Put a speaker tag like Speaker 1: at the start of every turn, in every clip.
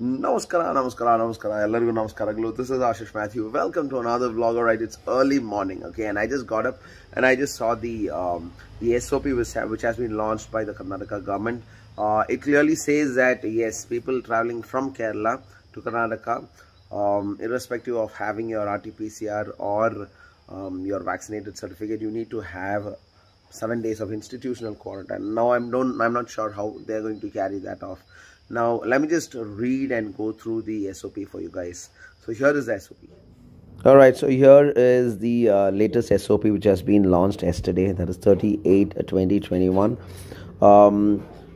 Speaker 1: Namaskara, ಎಲ್ಲರಿಗೂ ನಮಸ್ಕಾರಗಳು. This is Ashish Matthew. Welcome to another vlog. Alright, it's early morning, okay, and I just got up and I just saw the SOP which has been launched by the Karnataka government. It clearly says that yes, people traveling from Kerala to Karnataka, irrespective of having your RT-PCR or your vaccinated certificate, you need to have 7 days of institutional quarantine. Now I'm not sure how they're going to carry that off. Now let me just read and go through the SOP for you guys. So here is the SOP. Alright, so here is the latest SOP which has been launched yesterday, that is 38/2021.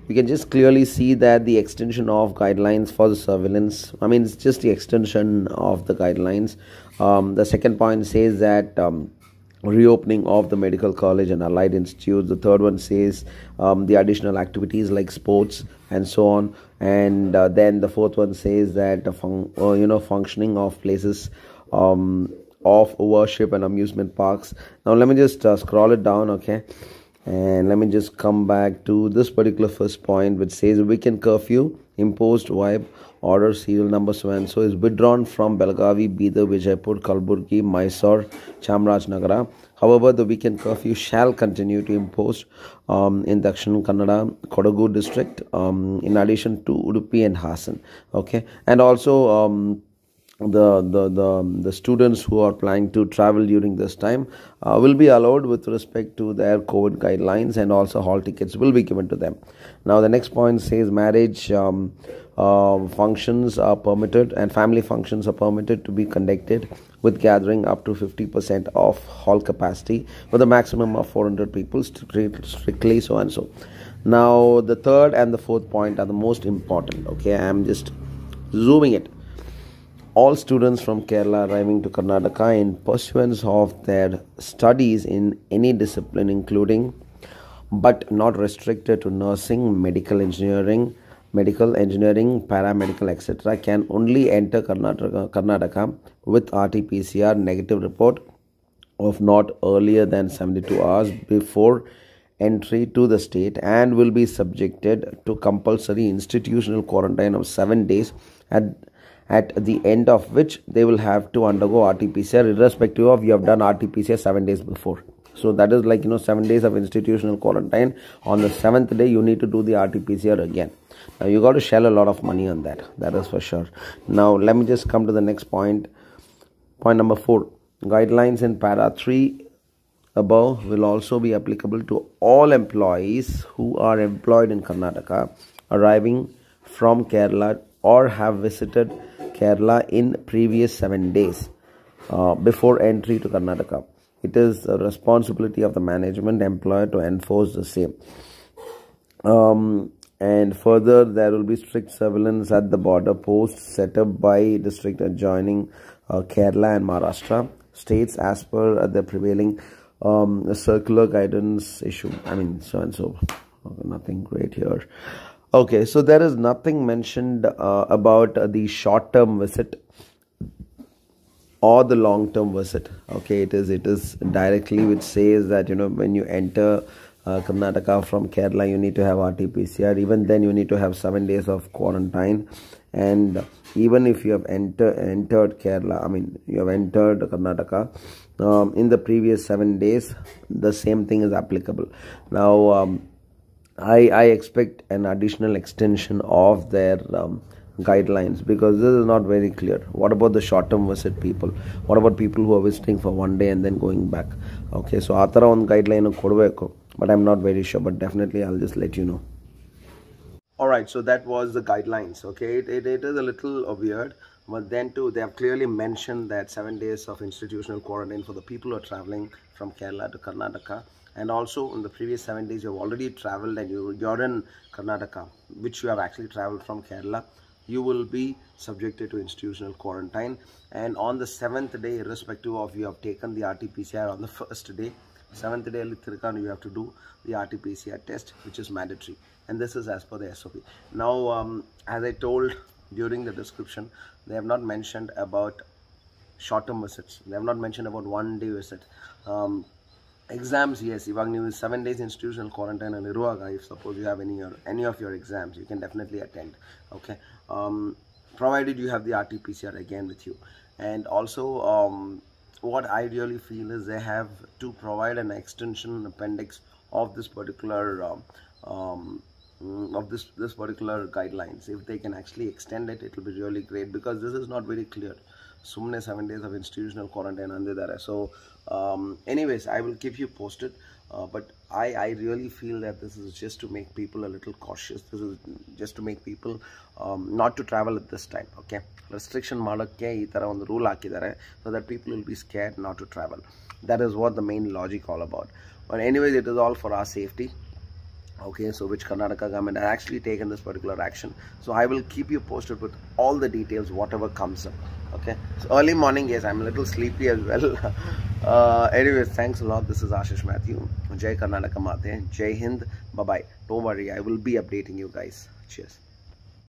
Speaker 1: You can just clearly see that the extension of guidelines for the surveillance, I mean it's just the extension of the guidelines. The second point says that reopening of the medical college and allied institutes. The third one says the additional activities like sports and so on, and then the fourth one says that functioning of places of worship and amusement parks. Now let me just scroll it down, okay, and let me just come back to this particular first point which says weekend curfew imposed vibe order serial number so and so is withdrawn from Belagavi, Bidar, Vijaypur, Kalburgi, Mysore, Chamarajnagara. However, the weekend curfew shall continue to impose in Dakshin Kannada, Kodagu district, in addition to Udupi and Hassan. Okay, and also the students who are planning to travel during this time will be allowed with respect to their COVID guidelines, and also hall tickets will be given to them. Now the next point says marriage functions are permitted and family functions are permitted to be conducted with gathering up to 50% of hall capacity with a maximum of 400 people, strictly so and so. Now the third and the fourth point are the most important. Okay, I am just zooming it. All students from Kerala arriving to Karnataka in pursuance of their studies in any discipline, including but not restricted to nursing, medical engineering, paramedical, etc., can only enter Karnataka with RT-PCR negative report of not earlier than 72 hours before entry to the state, and will be subjected to compulsory institutional quarantine of 7 days, at the end of which they will have to undergo RT-PCR irrespective of you have done RT-PCR 7 days before. So that is like 7 days of institutional quarantine. On the 7th day you need to do the RT-PCR again. Now you got to shell a lot of money on that is for sure. Now let me just come to the next point. Point number 4. Guidelines in para 3 above will also be applicable to all employees who are employed in Karnataka arriving from Kerala or have visited Kerala in previous 7 days before entry to Karnataka. It is the responsibility of the management employer to enforce the same. And further, there will be strict surveillance at the border posts set up by district adjoining Kerala and Maharashtra states as per the prevailing circular guidance issue. I mean, so and so. Okay, nothing great here. Okay, so there is nothing mentioned about the short-term visit or the long-term visit. Okay, it is directly which says that when you enter Karnataka from Kerala, you need to have RT-PCR. Even then, you need to have 7 days of quarantine. And even if you have entered Kerala, I mean you have entered Karnataka in the previous 7 days, the same thing is applicable. Now I expect an additional extension of their guidelines, because this is not very clear. What about the short-term visit people? What about people who are visiting for 1 day and then going back? Okay, so atara on guideline kodbeku, but I'm not very sure, but definitely I'll just let you know. Alright, so that was the guidelines. Okay, it is a little weird, but then too they have clearly mentioned that 7 days of institutional quarantine for the people who are traveling from Kerala to Karnataka. And also in the previous 7 days you have already traveled and you're in Karnataka, which you have actually traveled from Kerala, you will be subjected to institutional quarantine. And on the 7th day, irrespective of you have taken the RT-PCR on the first day, 7th day you have to do the RT-PCR test, which is mandatory. And this is as per the SOP. Now as I told during the description, they have not mentioned about short-term visits. They have not mentioned about 1 day visit. Exams, yes, ಇವಾಗ ನೀವು 7 days institutional quarantine ಅಲ್ಲಿ ಇರುವಾಗ, if suppose you have any of your exams, you can definitely attend. Okay, provided you have the RT-PCR again with you. And also what I really feel is they have to provide an extension appendix of this particular this particular guidelines. If they can actually extend it, it will be really great, because this is not very clear. Sumne 7 days of institutional quarantine andidare. So anyways, I will keep you posted, but I really feel that this is just to make people a little cautious. This is just to make people not to travel at this time. Okay, restriction ಮಾಡೋಕ್ಕೆ ಈ ತರ ಒಂದು rule ಹಾಕಿದ್ದಾರೆ, so that people will be scared not to travel. That is what the main logic all about. But anyways, it is all for our safety. Okay, so which Karnataka government has actually taken this particular action. So I will keep you posted with all the details, whatever comes up. Okay, so early morning, yes, I'm a little sleepy as well. Anyways, thanks a lot. This is Ashish Mathew. Jai Karnataka Mate, Jai Hind. Bye bye. Don't worry, I will be updating you guys. Cheers.